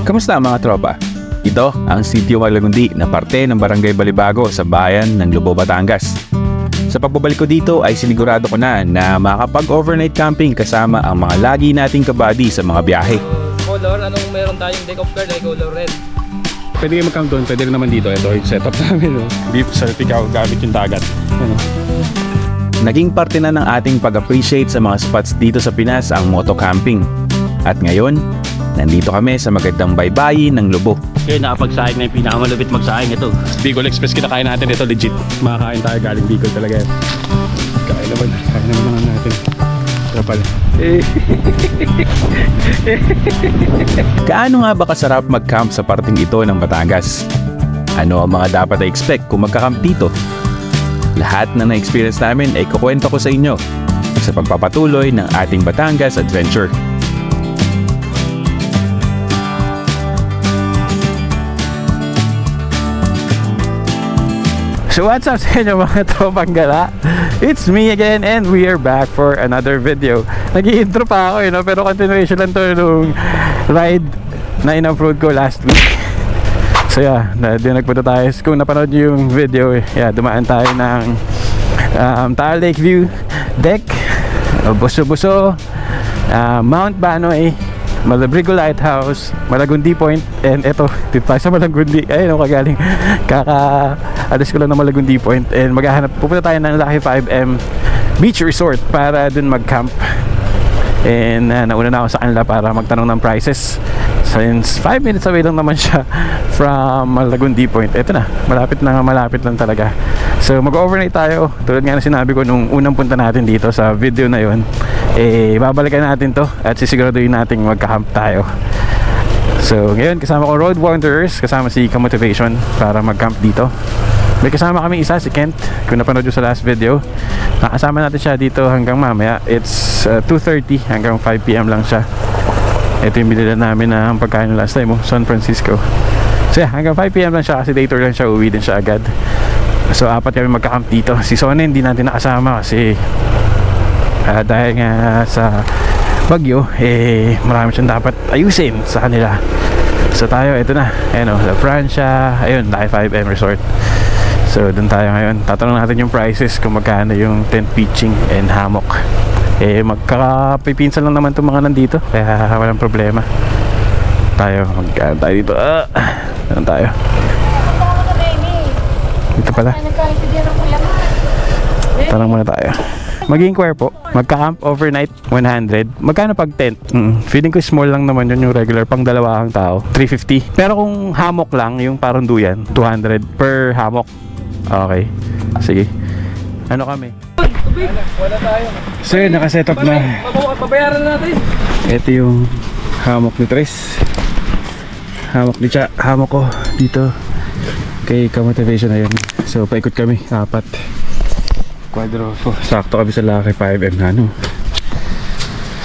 Kamusta mga tropa? Ito ang Sitio Malagundi na parte ng Barangay Balibago sa bayan ng Lubao, Batangas. Sa pagbabalik ko dito ay sinigurado ko na makapag-overnight camping kasama ang mga lagi nating kabady sa mga biyahe. Color, anong meron tayong deck of card ay color red. Pwede kayo mag-camp doon, pwede rin naman dito. Ito yung setup namin. Beef certificate gamit yung dagat. Naging parte na ng ating pag-appreciate sa mga spots dito sa Pinas ang moto camping. At ngayon, nandito kami sa magandang baybayin ng Lubao. Okay, nakapagsaing na yung pinakamalupit magsaing ito. Bicol Express kinakain natin ito, legit. Makakain tayo galing Bicol talaga. Kain naman natin. Kapal. Gaano nga ba kasarap mag-camp sa parting ito ng Batangas? Ano ang mga dapat i-expect kung magka-camp dito? Lahat na na-experience namin ay kukwento ko sa inyo sa pagpapatuloy ng ating Batangas Adventure. So what's up sa inyo mga tropang gala? It's me again and we are back for another video. Nag-i-intro pa ako pero continuation lang to nung ride na in-upload ko last week. So yeah, nagpunta tayo. Kung napanood nyo yung video, dumaan tayo ng Taal Lakeview, Deck, Buso-Buso, Mount Banoy, Malabrigo Lighthouse, Malagundi Point, and eto, dito tayo sa Malagundi. Ayun ako kagaling, alis ko lang na Malagundi Point, and pupunta tayo ng Lucky 5M Beach Resort para dun mag-camp. And nauna na ako sa kanila para magtanong ng prices. Since 5 minutes away lang naman siya from Malagundi Point. Eto na, malapit lang talaga. So mag-overnight tayo. Tulad nga na sinabi ko nung unang punta natin dito sa video na yon, babalikan natin to at sisiguraduhin natin magka-camp tayo. So ngayon kasama ko Road Wanderers, kasama si Kamotivation para mag-camp dito. May kasama kami isa, si Kent. Kung napanood nyo sa last video, nakasama natin siya dito hanggang mamaya. It's 2:30 hanggang 5 PM lang siya. Ito yung binila namin na ang pagkain last time, San Francisco. So yeah, hanggang 5 PM lang siya kasi day tour lang siya, uwi din siya agad. So apat kami magka-camp dito. Si Sona hindi natin nakasama kasi dahil nga sa bagyo, marami siyang dapat ayusin sa kanila. So tayo, ito na, sa Francia, ayun, Lucky 5M Resort. So dun tayo ngayon. Tatanong natin yung prices kung magkano yung tent pitching and hammock. Magkakapipinsan lang naman itong mga nandito, kaya walang problema. Tayo dito. Ano tayo? Dito pala. Tanong muna tayo. Mag-inquire po. Magka-camp overnight 100. Magkano pag tent? Feeling ko small lang naman yun, yung regular pang dalawang tao, 350. Pero kung hammock lang, yung parang duyan, 200 per hammock. Okay. Sige. Ano kami? Wala tayo. So yun, nakasetup na. Babayaran natin. Ito yung hammock ni Tres. Hammock ni Cha. Hammock ko dito kay Kamotivation na yun. So paikot kami, 4 quadro. Sakto kami sa Lucky 5M na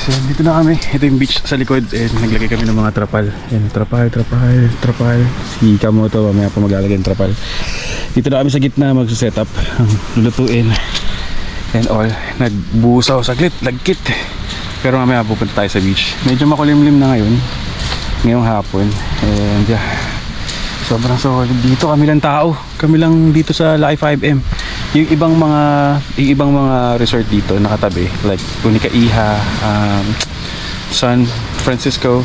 So dito na kami. Ito yung beach sa likod. Naglagay kami ng mga trapal. Trapal. Si Kamoto mamaya pa maglalagay ng trapal. Dito na kami sa gitna magsuset up, lulutuin and all. Nagbusaw saglit, lagkit. Pero mamaya pupunta tayo sa beach. Medyo makulimlim na ngayong hapon. And yeah, sobrang solid dito. Kami lang tao. Kami lang dito sa Lucky 5M. Yung ibang mga resort dito nakatabi, like Unica Iha, San Francisco,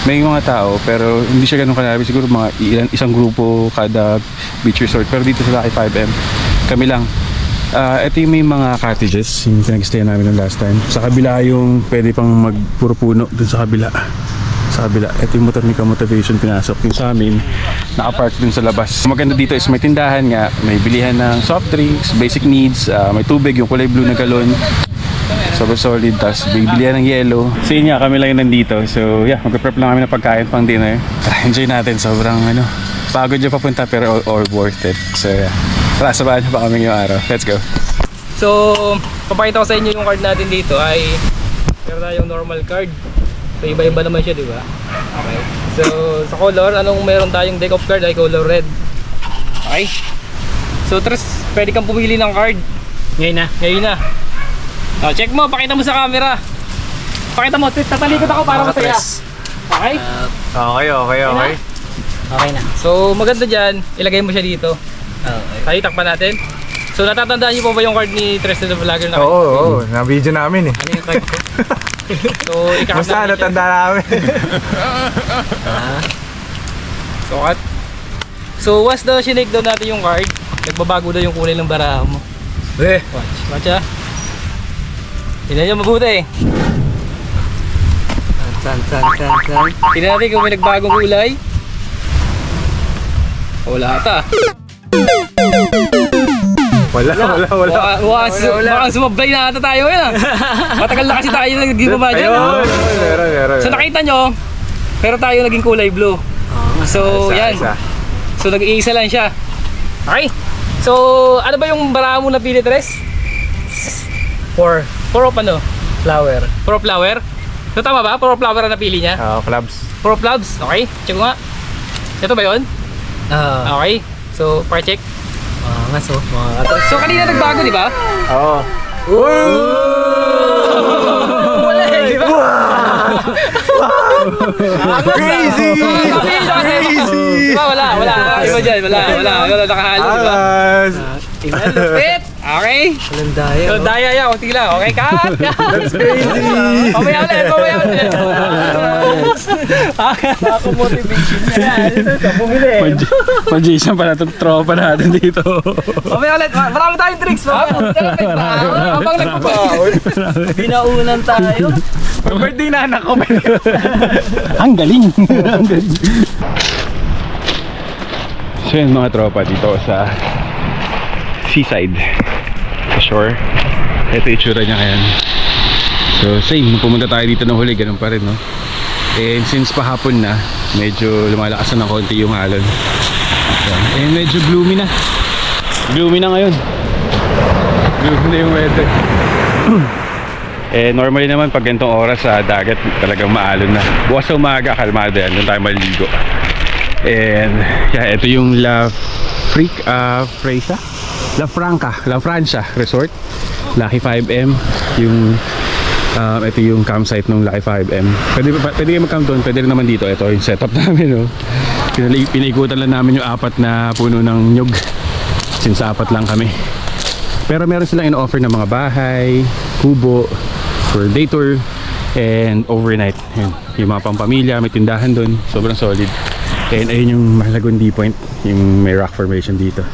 may mga tao pero hindi siya ganun karami. Siguro mga isang grupo kada beach resort. Pero dito sa Lucky 5M, kami lang. Ito yung may mga cottages yung pinag-stay namin ng last time. Sa kabila yung pwede pang magpuro puno dun sa kabila. Ito yung motor ni Kamotivation pinasok. Yung sa amin nakapark dun sa labas. Maganda dito is may tindahan nga, may bilihan ng soft drinks, basic needs, may tubig, yung kulay blue na galon, sobrang solid. Tapos bilihan ng yellow. Sa inyo kami lang yung nandito. So yeah, mag-prep lang kami ng pagkain pang dinner. Enjoy natin. Sobrang pagod yung papunta pero all worth it. So yeah, tara, sabahan nyo pa kami ngayong araw. Let's go. So, papakita ko sa inyo yung card natin dito ay meron tayong normal card. So iba-iba naman siya, di ba? Okay. So sa color, anong meron tayong deck of card ay color red. Okay. So Tres, pwede kang pumili ng card. Ngayon na. Check mo, pakita mo sa camera. Pakita mo, tatalikod ako para masaya. Okay? Okay. Okay na. So maganda dyan, ilagay mo siya dito. Okay. Tayo takpan natin. So natatandaan niyo po ba yung card ni Trested the Vlogger na? Oo, na-video namin eh. Ano yung card ko? So ikakap Basta namin siya. natanda namin. So cut. So once na sinake down natin yung card, nagbabago daw yung kulay ng baraha mo. Watch ah. Tingnan niyo mabuti. San. Tingnan natin kung may nagbagong kulay. Wala ata. Wala. Baka sumablay na ata tayo yun ah. Matagal na kasi tayo naging baba dyan. Meron. So nakita nyo, pero tayo naging kulay blue. So yan. So nag-iisa lang siya. Okay. So ano ba yung baraha mo napili, Tres? Four of ano? Flower. Four of flower? So tama ba? Four of flower ang napili niya? Clubs. Four of clubs? Okay. Check ko nga. Ito ba yun? Okay. So pa-check. Mga So kanina nagbago, di ba? Oo. Wala eh, di ba? Crazy! Di ba? Wala. Iba dyan. Wala nakahalo, di ba? Iba. Lupit! Okay. Walang daya. So, daya yan. Kunti lang. Okay, cut! That's crazy! Mamaya ulit. Ako motivation yan. Bumili. Mag-Jason pala itong tropa natin dito. Mamaya ulit. Marami tayong tricks. Habang nagpapalit. Binaunan tayo. Birthday na anak ko. Ang galing! Ang galing! So yun mga tropa dito sa seaside, sa shore. Ito yung itsura niya ngayon. So same, nung pumunta tayo dito ng huli, ganun pa rin, no? And since pahapon na, medyo lumalakas na ng konti yung alon. So, and medyo gloomy na. Gloomy na ngayon. Gloomy na yung weather. Normally naman pag ganitong oras sa dagat talagang maalon na. Bukas sa umaga, kalmado yan, doon tayo maligo. And yeah, ito yung La Francia Resort, Lucky 5M. Yung ito yung campsite ng Lucky 5M. Pwede kayo mag-camp doon, pwede rin naman dito. Ito yung setup namin, no? Pinaikutan lang namin yung 4 na puno ng nyug, since 4 lang kami. Pero meron silang in-offer ng mga bahay, kubo for day tour and overnight. Yun, yung mga pampamilya, may tindahan doon, sobrang solid. And ayun yung Malagundi Point, yung may rock formation dito.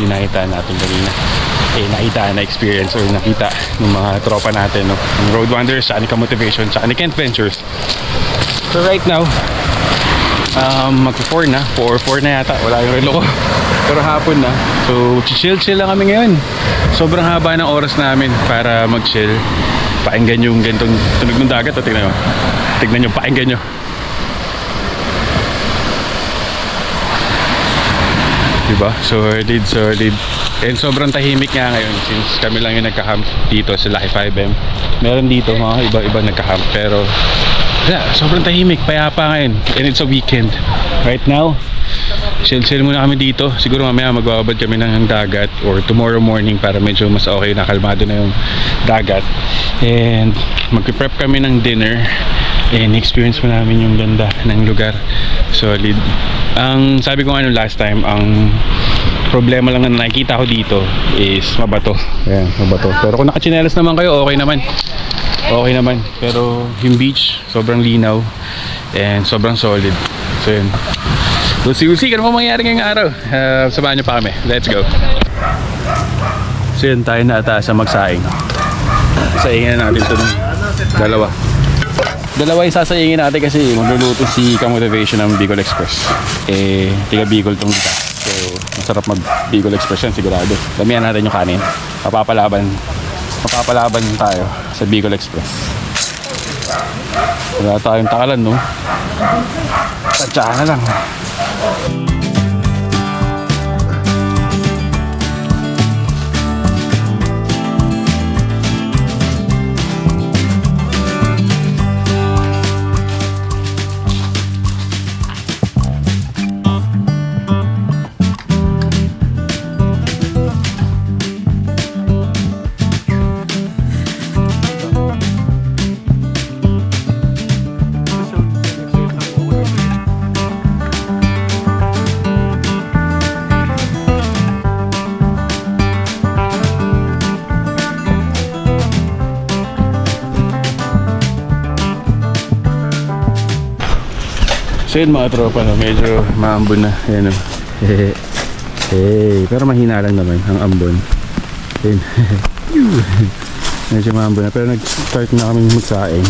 Yung nakita natin kanina. Nakita na experience or nakita ng mga tropa natin, no? Yung Road Wanderers, sa Anika Motivation, sa Anika Adventures. So right now, mag-4 na, 4 na yata, wala yung relo ko. Pero hapon na, so chill lang kami ngayon. Sobrang haba ng oras namin para mag-chill. Pakinggan yung ganitong tunog ng dagat, o tignan nyo, pakinggan nyo. Diba? Solid. And sobrang tahimik nga ngayon since kami lang yung nagka-camp dito sa Lucky 5M. Meron dito mga iba nagka-camp, pero sobrang tahimik, payapa ngayon. And it's a weekend. Right now, chill muna kami dito. Siguro mamaya magbabad kami ng dagat or tomorrow morning para medyo mas okay na, kalmado na yung dagat. And mag-prep kami ng dinner. And experience mo namin yung ganda ng lugar. Solid. Ang sabi ko last time, ang problema lang na nakikita ko dito is mabato. Ayan, mabato. Pero kung nakachinelas naman kayo, okay naman. Pero yung beach, sobrang linaw and sobrang solid. So yun. We'll see. Ano mo mangyayari ngayong araw? Samahan nyo pa kami. Let's go. So yun, tayo na ata sa magsaing. Saingin na natin itong dalawa yung sasayingin natin kasi magluluto si Ka-Motivation ng Bicol Express. Tiga Bicol tong kita. So masarap mag Bicol Express yan, sigurado. Damihan natin yung kanin. Mapapalaban tayo sa Bicol Express. Wala tayong takalan, no? Tatsaka na lang. So yun mga tropa, no? Medyo maambon na. Ayan o. Hey, pero mahina lang naman ang ambon. Ayun. Medyo maambon na. Pero nag-start na kami magsaing.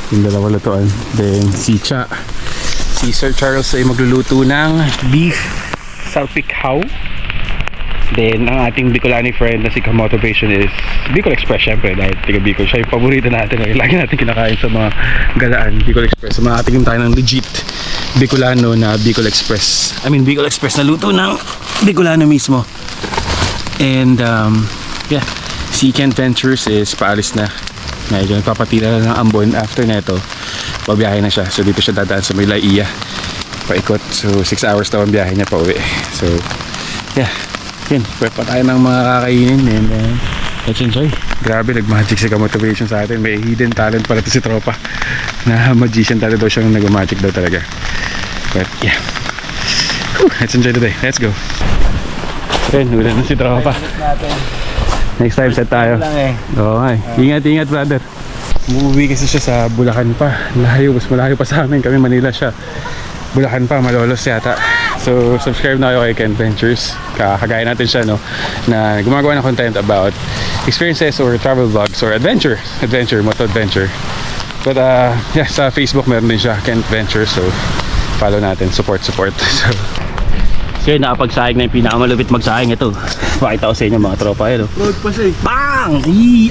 Yung dalawa lutuan. Then si Sir Charles ay magluluto ng beef salpikaw. Then ang ating Bicolani friend na si Kamotivation is Bicol Express, syempre dahil tiga Bicol siya yung paborito natin. Lagi natin kinakain sa mga galaan, Bicol Express. So makatikim tayo ng legit Bicolano na Bicol Express. Bicol Express na luto ng Bicolano mismo. And yeah, si Kent Ventures is paalis na. Medyo nagpapatila na ng ambon. After neto, pabiyahe na siya. So dito siya dadaan sa may Laia, paikot. So 6 hours daw ang biyahe niya pa uwi. So yeah, yun, prep pa tayo ng mga kakainin. And let's enjoy. Grabe, nag-magic si Kamotivation sa atin. May hidden talent pala ito si tropa na magician talaga daw siyang nag-magic daw talaga. But yeah, let's enjoy today. Let's go. Yun, ulan na si tropa. Next time set tayo. Oo nga eh. Ingat brother. Umuwi kasi siya sa Bulacan pa. Layo, mas malayo pa sa amin. Kami Manila siya. Bulacan pa, Malolos yata. So subscribe na kayo kay Kent Ventures. Kakagaya natin siya, no, na gumagawa ng content about experiences or travel vlogs or adventure, moto adventure. But yeah, sa Facebook meron din siya, Kent Ventures. So follow natin, support. So yun, nakapagsaing na yung pinakamalupit magsaing ito. Pakita ko sa inyo mga tropa yun. Load pa siya eh. Bang!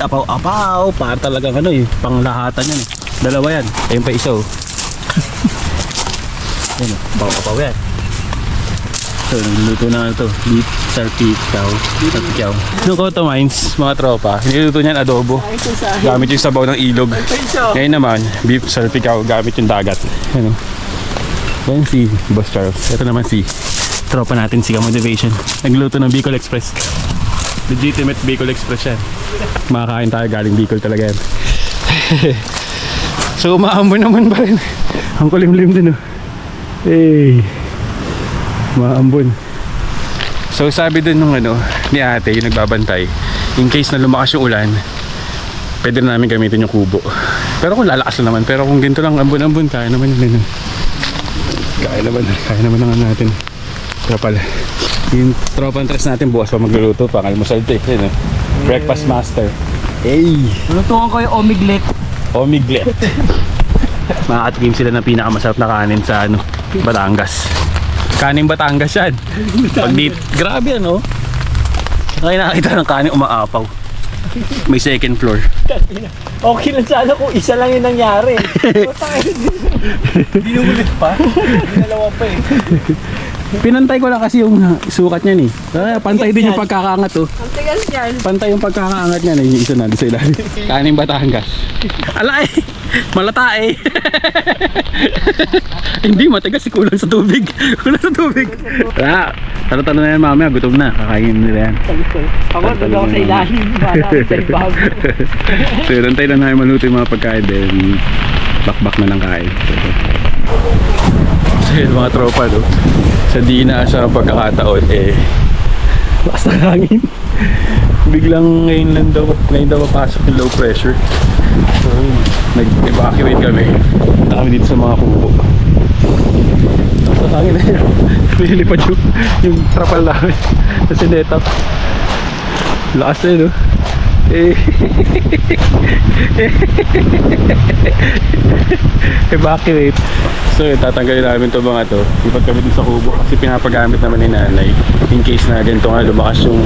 Apaw! Para talagang panglahatan yan eh. Dalawa yan. Ayun pa isa oh. Ayun oh, apaw yan. So, nagluluto na ito. Beef salpikaw. Nung Cotto Mines, mga tropa, niluto niyan adobo. Gamit yung sabaw ng ilog. Ngayon naman, beef salpikaw, gamit yung dagat. Ayun oh. Yan si Boss Charles. Ito naman si tropa natin, si Kamotivation. Nagluto ng Bicol Express. Legitimate Bicol Express yan. Makakain tayo, galing Bicol talaga yan. So umaambon naman pa rin. Ang kulimlim din oh. Hey, umaambon. So sabi din nung ni ate, yung nagbabantay, in case na lumakas yung ulan, pwede na namin gamitin yung kubo. Pero kung lalakas na naman, pero kung ganito lang ambon-ambon, kaya naman yun. Kaya naman natin. Pala. Yung tropa tres natin bukas pa magluluto, pangalmusal ito eh. Breakfast master. Hey! Lutuan ko yung Omiglet. Makakatikim sila ng pinakamasarap na kanin sa Batangas. Kanin Batangas yan. Pag grabe Kaya nakakita ng kanin umaapaw. May second floor. Okay lang sana kung isa lang yung nangyari. Dinugulit pa. Dinalawa pa eh. Pinantay ko lang kasi yung sukat niya ni. Pantay din yung pagkakaangat oh. Ang tigas yan. Pantay yung pagkakaangat niya na yung isa na sa ilalim. Kaning Batangas. Alay! Malata eh. Hindi, matigas si kulang sa tubig. Wala. Talo-talo na yan mamaya, gutom na. Kakainin nila yan. Ako, doon ako sa ilalim. Para sa ibang. So yun, antay lang namin maluto yung mga pagkain. Then bakbak na lang kain. So yun mga tropa sa di inaasang pagkakataon lakas ng hangin. Biglang ngayon daw mapasok yung low pressure. So nag-evacuate kami. Punta kami dito sa mga kubo. Lakas ng hangin na yun. Nilipad yung trapal namin sa sinetap. Lakas na yun evacuate. So tatanggalin namin itong mga to. Lipat kami din sa kubo kasi pinapagamit naman ni nanay in case na ganito nga lumakas yung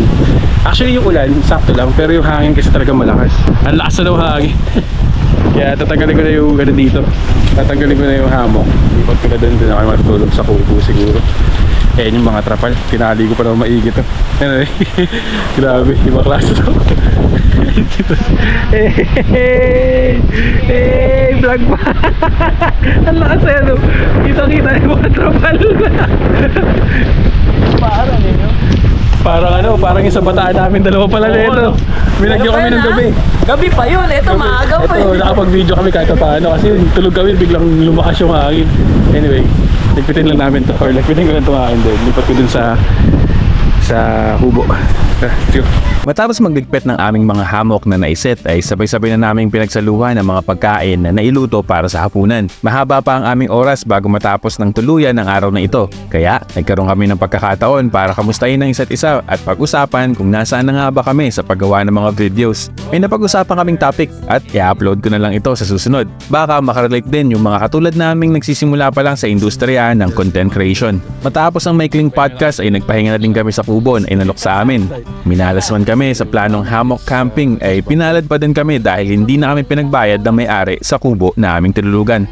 actually yung ulan, sakto lang, pero yung hangin kasi talaga malakas. Ang lakas na ng hangin. Kaya tatanggalin ko na yung dito. Tatanggalin ko na yung hammock. Lipat ko na doon na kami matutulog sa kubo siguro. Yung mga trapal, tinali ko pa naman maigi to. Anyway, grabe, iba klase to. Vlog pa. Ang lakas kita-kita yung mga trapal. Parang yung sa bataan namin, dalawa pala na ito. Binagyo kami ng gabi. Gabi pa yun, ito maaga pa Ito, nakapag-video kami kahit paano kasi tulog kami, biglang lumakas yung hangin. Anyway, ligpitin lang namin to, or ligpitin ko lang itong hangin din. Lipat ko dun sa kubo. Let's go. Matapos magligpit ng aming mga hammock na naiset ay sabay-sabay na naming pinagsaluhan ng mga pagkain na nailuto para sa hapunan. Mahaba pa ang aming oras bago matapos ng tuluyan ng araw na ito. Kaya nagkaroon kami ng pagkakataon para kamustahin ng isa't isa at pag-usapan kung nasaan na nga ba kami sa paggawa ng mga videos. May napag-usapan kaming topic at i-upload ko na lang ito sa susunod. Baka makarelate din yung mga katulad naming nagsisimula pa lang sa industriya ng content creation. Matapos ang maikling podcast ay nagpahinga na din kami sa kubo na inalok sa amin. Minalas man kami sa planong hammock camping ay pinalad pa din kami dahil hindi na kami pinagbayad ng may-ari sa kubo na aming tinulugan.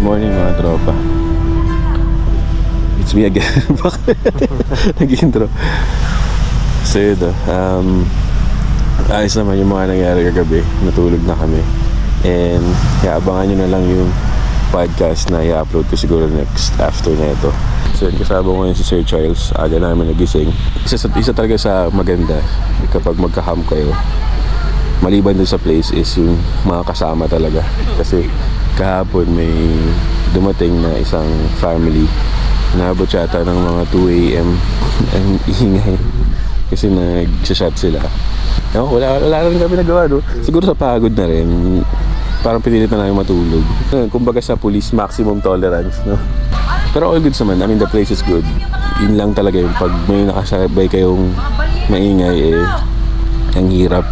Morning mga tropa. It's me again. Bakit? Nag-intro. So yun ayos naman yung mga nangyari kagabi. Natulog na kami. And abangan nyo na lang yung podcast na i-upload ko siguro next after na ito. So yun, kasama ko ngayon si Sir Charles. Aga namin nagising. Isa talaga sa maganda kapag magka-camp kayo, maliban dun sa place, is yung mga kasama talaga. Kasi kahapon may dumating na isang family. Naabot yata ng mga 2 AM ang ingay kasi nag-shot sila. Wala rin kami nagawa, no? Siguro sa pagod na rin, parang pinilit na namin matulog. Kumbaga sa police, maximum tolerance, no? Pero all good naman. I mean, the place is good. Yun lang talaga yung pag may nakasabay kayong maingay, ang hirap.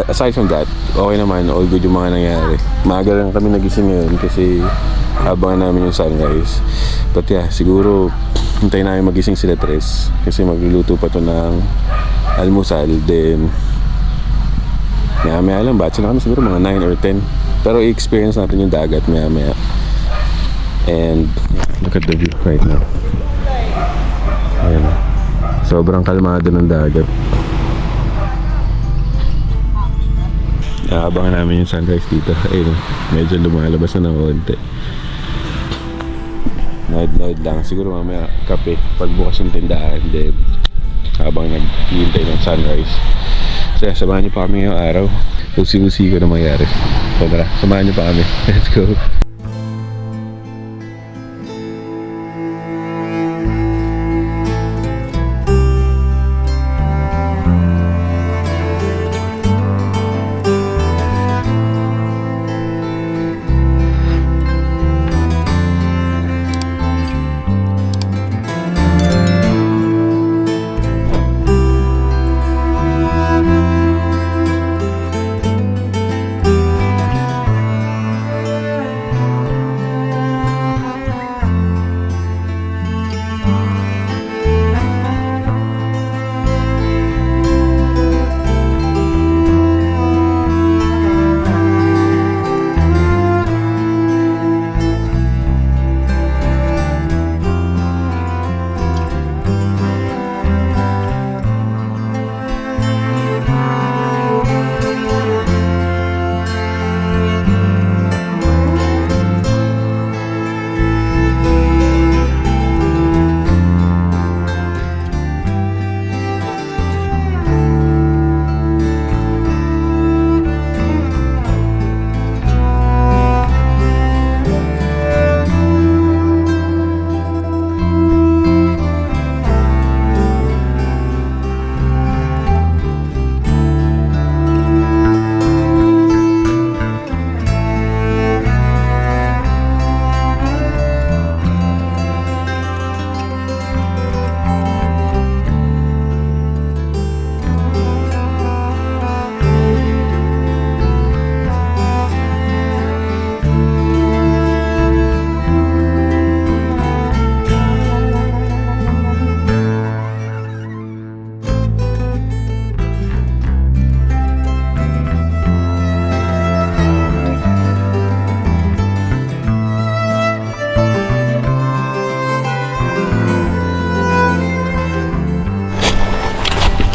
Aside from that, okay naman, all good yung mga nangyari. Maaga lang kami nagising ngayon kasi abangan namin yung sunrise. But yeah, siguro hintayin namin magising sila Tres kasi magluluto pa to ng almusal. Then maya lang, batch na kami siguro mga 9 or 10. Pero i-experience natin yung dagat maya. And look at the view right now. Ayan, sobrang kalmado ng dagat. Abangan namin yung sunrise dito. Ayun, medyo lumalabas na ng konti. Nood lang. Siguro mamaya kape pagbukas ng tindahan. Then habang naghihintay ng sunrise. So samahan niyo pa kami ngayong araw. Busi-busi ko na mangyari. So tara, samahan niyo pa kami. Let's go.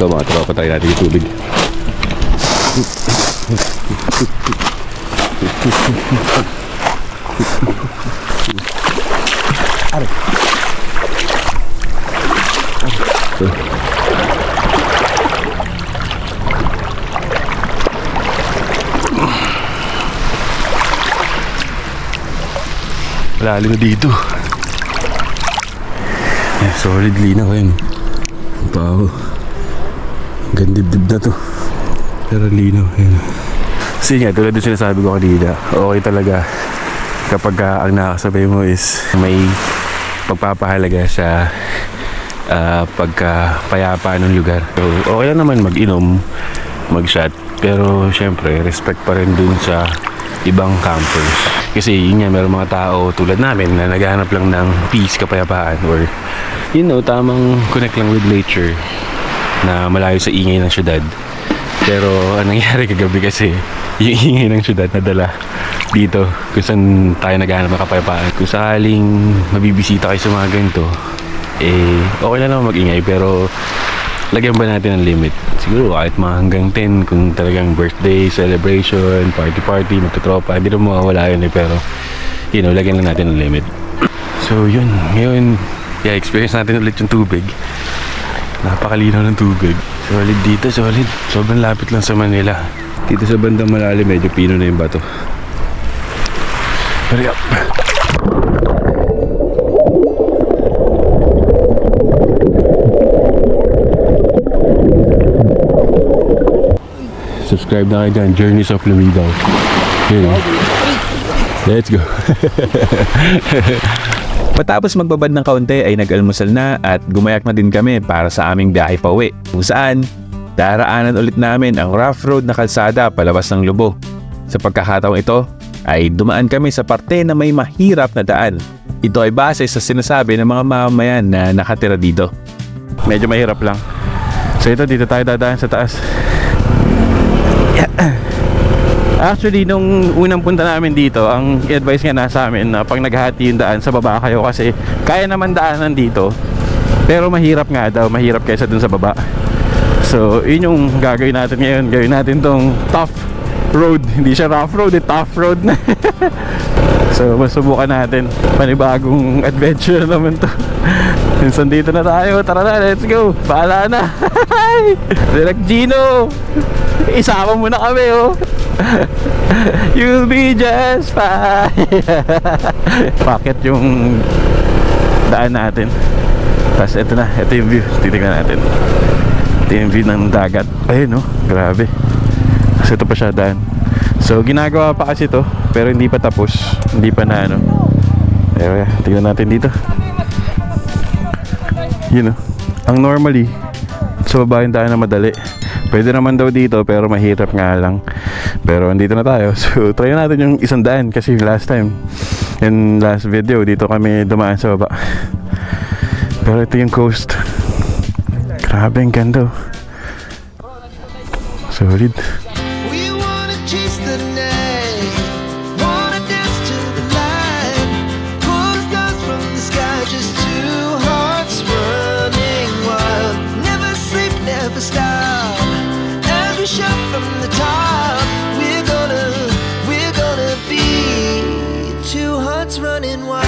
So mga tropa, try natin yung tubig. Lalim na dito. Solid linaw yun. Pao. Gandibdib na to. Pero linaw yun. Kasi nga, tulad yung sinasabi ko kanina, okay talaga kapag ang nakasabay mo is may pagpapahalaga sa pagkapayapa ng lugar. So, okay lang naman mag-inom, mag-shot, pero syempre, respect pa rin dun sa ibang campers. Kasi yun nga, meron mga tao tulad namin na naghahanap lang ng peace, kapayapaan, or tamang connect lang with nature na malayo sa ingay ng syudad. Pero anong nangyari kagabi kasi yung ingay ng syudad nadala dito kung saan tayo naghahanap ng kapayapaan. Kung sakaling mabibisita kayo sa mga ganito, okay lang naman mag-ingay, pero lagyan ba natin ng limit? Siguro kahit mga hanggang 10 kung talagang birthday, celebration, party, magkatropa, hindi na mawawala yun pero lagyan lang natin ng limit. So yun, ngayon experience natin ulit yung tubig. Napakalinaw ng tubig. Solid dito, solid. Sobrang lapit lang sa Manila. Dito sa bandang malalim, medyo pino na yung bato. Hurry up! Subscribe na kayo dyan, Journeys of Lumigao. Yun. Let's go! Matapos magbabad ng kaunti ay nag-almusal na at gumayak na din kami para sa aming biyahe pa uwi. Kung saan, daraanan ulit namin ang rough road na kalsada palabas ng Lubo. Sa pagkakataong ito, ay dumaan kami sa parte na may mahirap na daan. Ito ay base sa sinasabi ng mga mamamayan na nakatira dito. Medyo mahirap lang. So ito, dito tayo dadaan sa taas. Actually, nung unang punta namin dito, ang advice nga nasa amin na pag naghahati yung daan, sa baba kayo kasi kaya naman daanan dito. Pero mahirap nga daw, mahirap kaysa dun sa baba. So, yun yung gagawin natin ngayon. Gawin natin tong tough road. Hindi siya rough road, tough road na. So, masubukan natin. Panibagong adventure naman to. Minsan dito na tayo. Tara na, let's go. Bahala na. Direct Gino. Isama mo na kami, oh. You'll be just fine. Bakit yung daan natin? Tapos ito na, ito yung view. Titignan natin. Ito yung view ng dagat. Ayun, no? Grabe. Kasi ito pa siya daan. So ginagawa pa kasi ito, pero hindi pa tapos. Hindi pa na ano. Ayun, tignan natin dito. Yun, no? Ang normally sa baba yung daan na madali. Pwede naman daw dito, pero mahirap nga lang. Pero andito na tayo. So try natin yung isang daan. Kasi last time, in last video, dito kami dumaan sa baba. Pero ito yung coast. Grabe, ang ganda. Solid. We wanna chase the night, wanna dance to the light, pull the stars from the sky, just two hearts running wild. Never sleep, never stop, as we shout from the top. We're gonna be two hearts running wild.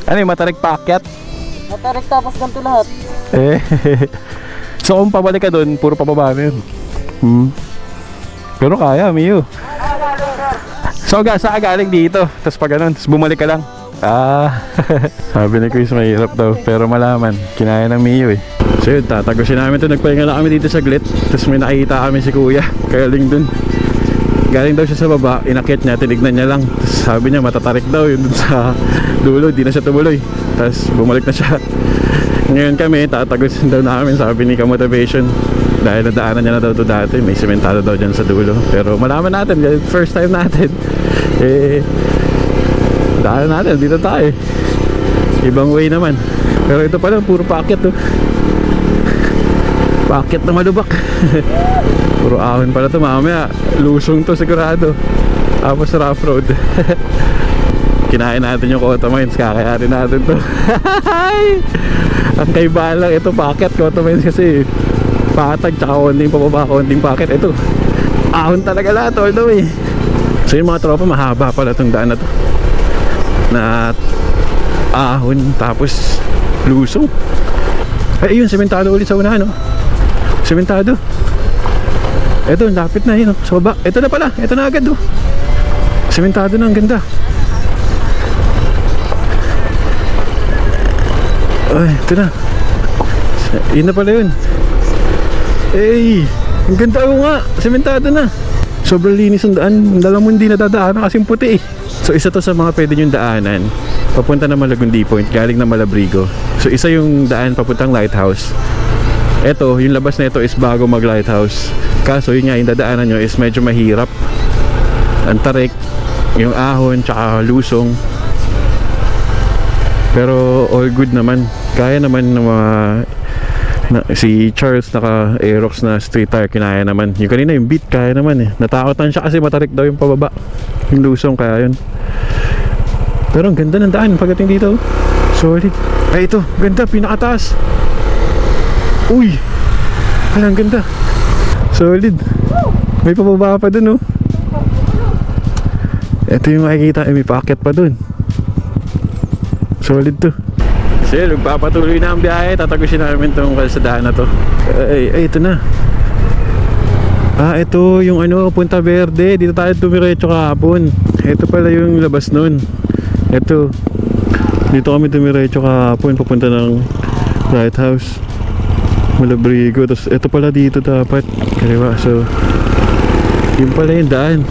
Ano yung matarik paakyat? Matarik tapos ganito lahat. So kung pabalik ka doon, puro pababa na yun. Pero kaya, Mio. So saan ka galing dito? Tapos pag ganun, tapos bumalik ka lang. Sabi ni Chris mahirap daw, pero malaman, kinaya ng Mio eh. So yun, tatagusin namin ito. Nagpahinga lang kami dito saglit. Tapos may nakita kami si Kuya, galing dun. Galing daw siya sa baba, inakyat niya, tinignan niya lang. Tapos sabi niya matatarik daw yun dun sa dulo, di na siya tumuloy. Tapos bumalik na siya. Ngayon kami, tatagusin daw namin, sabi ni Ka-Motivation. Dahil nadaanan niya na daw ito dati, may sementado daw dyan sa dulo. Pero malaman natin, first time natin. Daanan natin, dito tayo. Ibang way naman. Pero ito pa lang, puro paakyat to. Paakyat na malubak. Puro ahon pala to, mamaya lusong to sigurado. Tapos rough road. Kinain natin yung Cotto Mines, kakayarin natin to. Ang kaibahan lang ito, paakyat Cotto Mines kasi patag, tsaka konting pababa, konting paakyat. Ito, ahon talaga lahat all the way. So yung mga tropa, mahaba pala itong daan na to, na ahon tapos lusong. Ay yun, sementado ulit sa unahan, no? Sementado. Ito, lapit na yun, sa baba. Ito na pala, ito na agad, oh. Sementado na, ang ganda. Ay, ito na. Yun na pala yun. Ay, ang ganda ko nga. Sementado na. Sobrang linis ang daan. Dala mo hindi nadadaanan kasing puti eh. So isa to sa mga pwede nyong daanan papunta na Malagundi Point, galing na Malabrigo. So isa yung daan papuntang Lighthouse. Ito, yung labas na ito is bago mag Lighthouse. Kaso yun nga, yung dadaanan nyo is medyo mahirap. Ang tarik, yung ahon, tsaka lusong. Pero all good naman. Kaya naman ng mga si Charles naka Aerox na street tire, kinaya naman. Yung kanina yung Beat, kaya naman eh. Natakotan siya kasi matarik daw yung pababa, yung lusong, kaya yun. Pero ang ganda ng daan pagdating dito. Solid. Ay ito, ganda, pinakataas. Uy, ay ang ganda. Solid. May pababa pa dun, oh. Ito yung makikita, may paakyat pa dun. Solid to. So yun, magpapatuloy na ang biyahe. Tatagusin namin itong kalsadahan na to. Ay, ito na. Ito yung ano, Punta Verde. Dito tayo tumiretso kahapon. Ito pala yung labas nun. Ito. Dito kami tumiretso kahapon, papunta ng Lighthouse, Malabrigo. Tapos ito pala dito dapat. Kaliwa. So yun pala yung daan.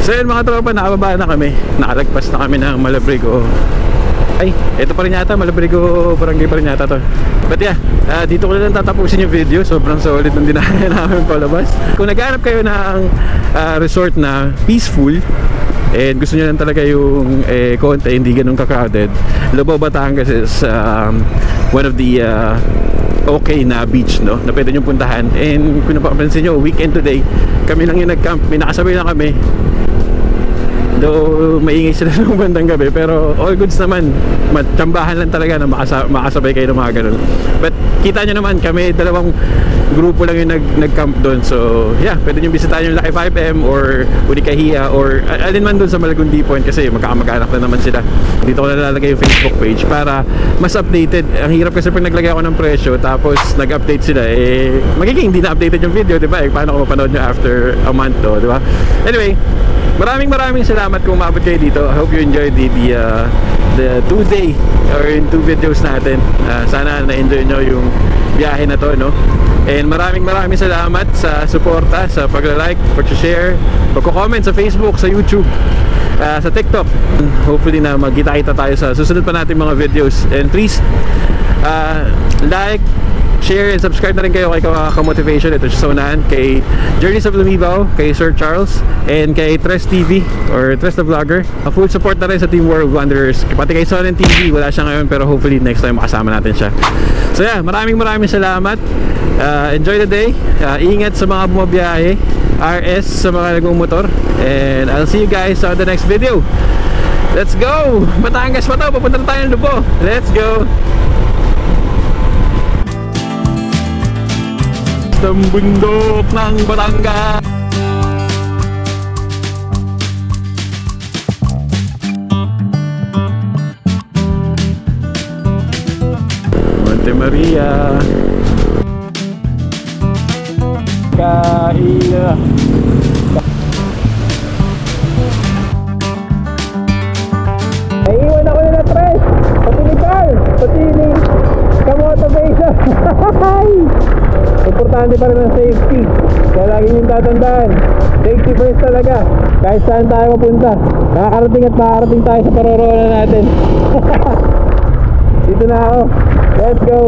So yun mga tropa, nakababa na kami. Nakalagpas na kami ng Malabrigo. Ay, ito pa rin yata, Malabrigo Barangay pa rin yata to. But yeah, dito ko na lang tatapusin yung video. Sobrang solid ng dinaanan namin palabas. Kung naghanap kayo ng resort na peaceful and gusto nyo lang talaga yung konti, hindi ganun ka-crowded, Lubao, Batangas is one of the okay na beach, no, na pwede nyo puntahan. And kung napapansin nyo, weekend today, kami lang yung nag-camp. May nakasabay na kami. Though maingay sila ng bandang gabi, pero all goods naman. Matsambahan lang talaga na makasabay kayo ng mga ganun. But kita nyo naman, kami dalawang grupo lang yung nag-camp doon. So yeah, pwede nyo bisitahin yung Lucky 5M or Unikahia or alin man doon sa Malagundi Point kasi magkakamag-anak na naman sila. Dito ko nalalagay yung Facebook page para mas updated. Ang hirap kasi pag naglagay ako ng presyo tapos nag-update sila, magiging hindi na updated yung video, di ba? Paano ko mapanood nyo after a month to, di ba? Anyway, maraming salamat kung umabot kayo dito. I hope you enjoyed the 2-day or yung 2 videos natin. Sana na-enjoy nyo yung biyahe na to, no? And maraming salamat sa suporta, sa pag-like, pag-share, pag-comment sa Facebook, sa YouTube, sa TikTok. Hopefully na magkita-kita tayo sa susunod pa natin mga videos. And please, like, share and subscribe na rin kayo kay Ka-Motivation. Ito siya sa unahan, kay Journeys of Lumibaw, kay Sir Charles, and kay Tres TV or Tres the Vlogger. Full support na rin sa Team World Wanderers. Pati kay Sonnen TV, wala siya ngayon pero hopefully next time makasama natin siya. So yeah, maraming salamat. Enjoy the day. Ingat sa mga bumabiyahe. RS sa mga nagmumotor. And I'll see you guys on the next video. Let's go! Batangas pa to, papunta na tayo ng Lubao. Let's go! Ng bundok ng Batangas. Monte Maria. Kaila. Naiiwan ako nila Tres. Pati ni Carl. Pati ni Ka-Motivation. Importante pa rin ang safety. Kaya lagi yung tatandaan, safety first talaga. Kahit saan tayo mapunta, nakakarating at makakarating tayo sa paroroonan natin. Dito na ako. Let's go.